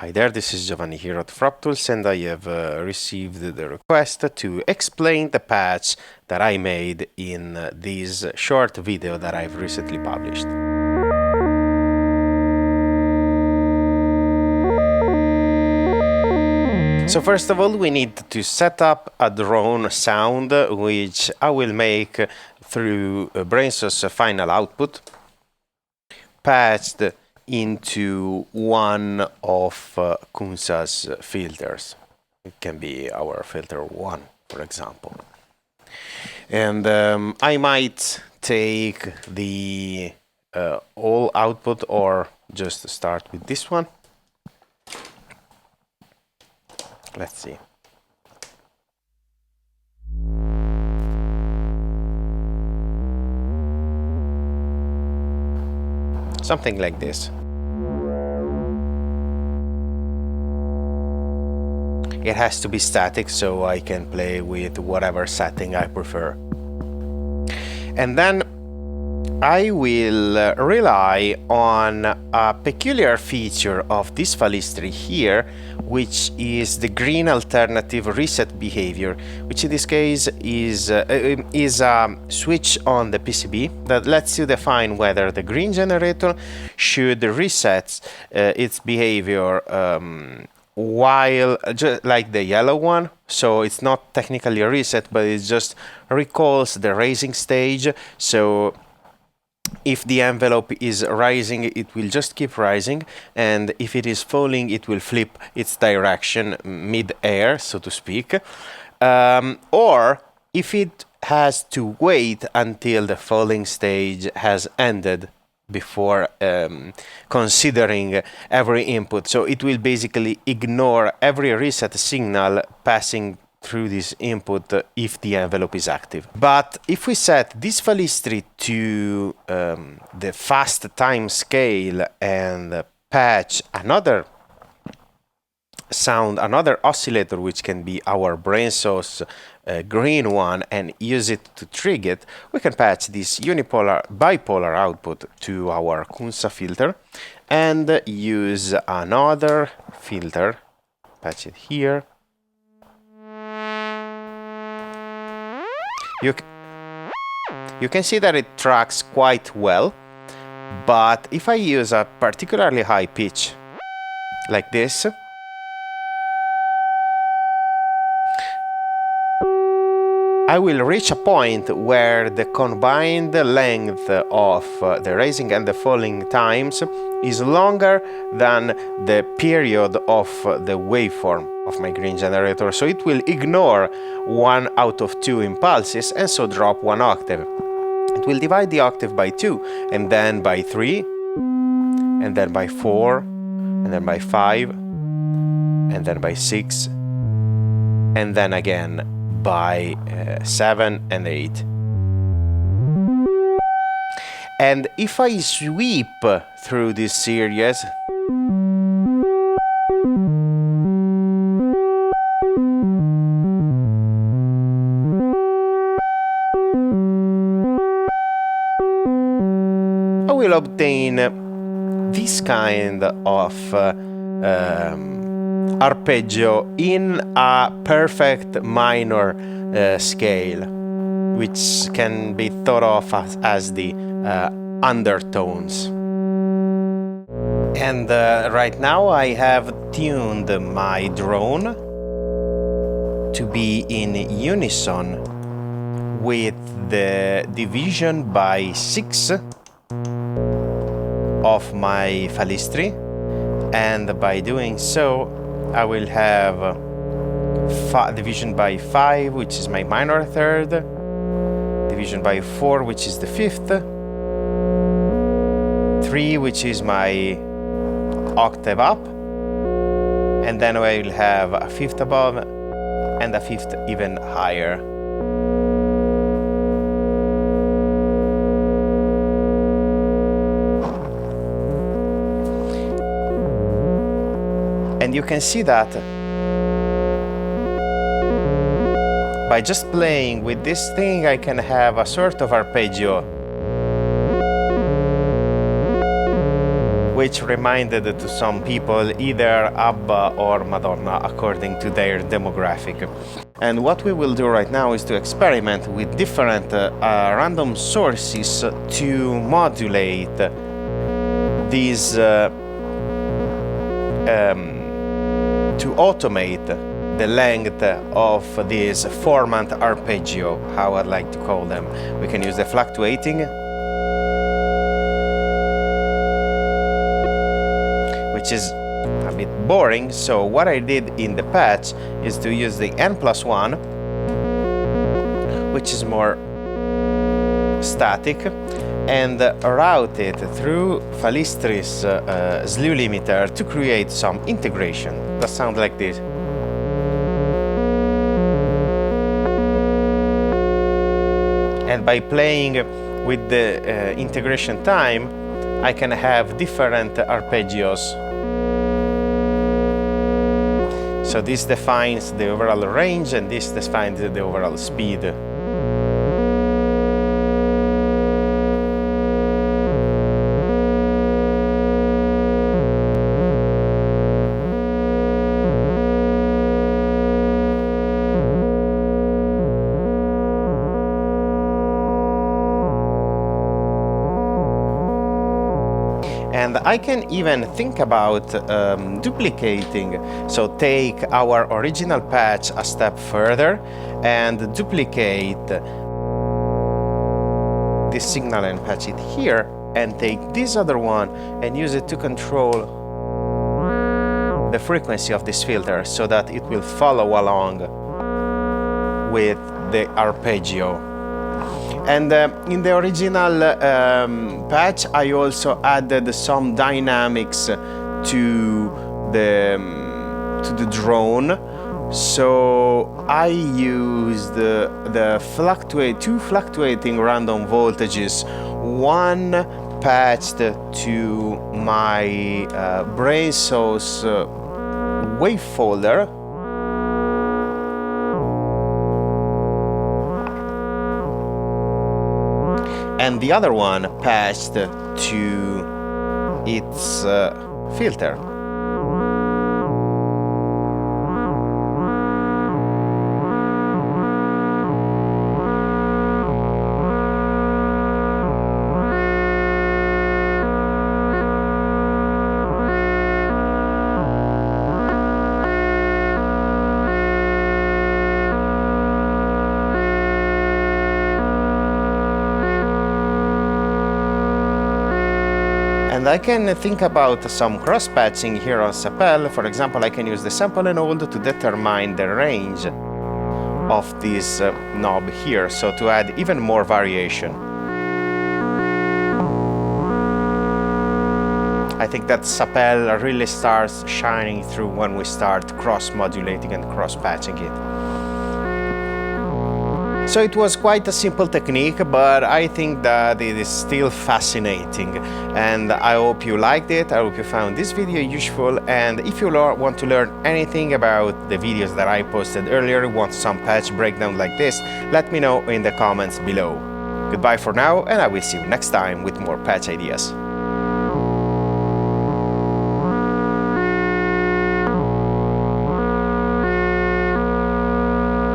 Hi there, this is Giovanni here at FrapTools, and I have received the request to explain the patch that I made in this short video that I've recently published. So first of all, we need to set up a drone sound, which I will make through BrainSource final output, patched into one of Kunsa's filters. It can be our filter 1, for example. And I might take the all output or just start with this one. Let's see. Something like this. It has to be static, so I can play with whatever setting I prefer. And then I will rely on a peculiar feature of this Falistri here, which is the green alternative reset behavior, which in this case is a switch on the PCB that lets you define whether the green generator should reset its behavior while like the yellow one. So it's not technically a reset, but it just recalls the raising stage. So if the envelope is rising, it will just keep rising, and if it is falling, it will flip its direction mid-air, so to speak. Or if it has to wait until the falling stage has ended before considering every input. So it will basically ignore every reset signal passing through this input if the envelope is active. But if we set this Falistri to the fast time scale and patch another sound, another oscillator, which can be our BrainSource green one, and use it to trigger it, we can patch this bipolar output to our Kunsa filter and use another filter, patch it here. You can see that it tracks quite well, but if I use a particularly high pitch like this, I will reach a point where the combined length of the raising and the falling times is longer than the period of the waveform of my green generator. So it will ignore 1 out of 2 impulses and so drop 1 octave. It will divide the octave by 2, and then by 3, and then by 4, and then by 5, and then by 6, and then again by 7 and 8. And if I sweep through this series, I will obtain this kind of arpeggio in a perfect minor scale, which can be thought of as the undertones. And right now I have tuned my drone to be in unison with the division by 6 of my Falistri, and by doing so I will have division by 5, which is my minor third, division by 4, which is the 5th, 3, which is my octave up, and then I will have a 5th above and a 5th even higher. And you can see that by just playing with this thing, I can have a sort of arpeggio which reminded to some people either Abba or Madonna according to their demographic. And what we will do right now is to experiment with different random sources to modulate these, to automate the length of this formant arpeggio, how I'd like to call them. We can use the fluctuating, which is a bit boring, so what I did in the patch is to use the n+1, which is more static, and route it through Falistri's slew limiter to create some integration. That sounds like this. And by playing with the integration time, I can have different arpeggios. So this defines the overall range, and this defines the overall speed. And I can even think about duplicating, so take our original patch a step further and duplicate this signal and patch it here, and take this other one and use it to control the frequency of this filter so that it will follow along with the arpeggio. And in the original patch, I also added some dynamics to the drone. So I used two fluctuating random voltages, one patched to my brain source wave folder, and the other one patched to its filter. And I can think about some cross-patching here on Sapèl. For example, I can use the sample and hold to determine the range of this knob here, so to add even more variation. I think that Sapèl really starts shining through when we start cross-modulating and cross-patching it. So it was quite a simple technique, but I think that it is still fascinating, and I hope you liked it. I hope you found this video useful, and if you want to learn anything about the videos that I posted earlier, want some patch breakdown like this, let me know in the comments below. Goodbye for now, and I will see you next time with more patch ideas.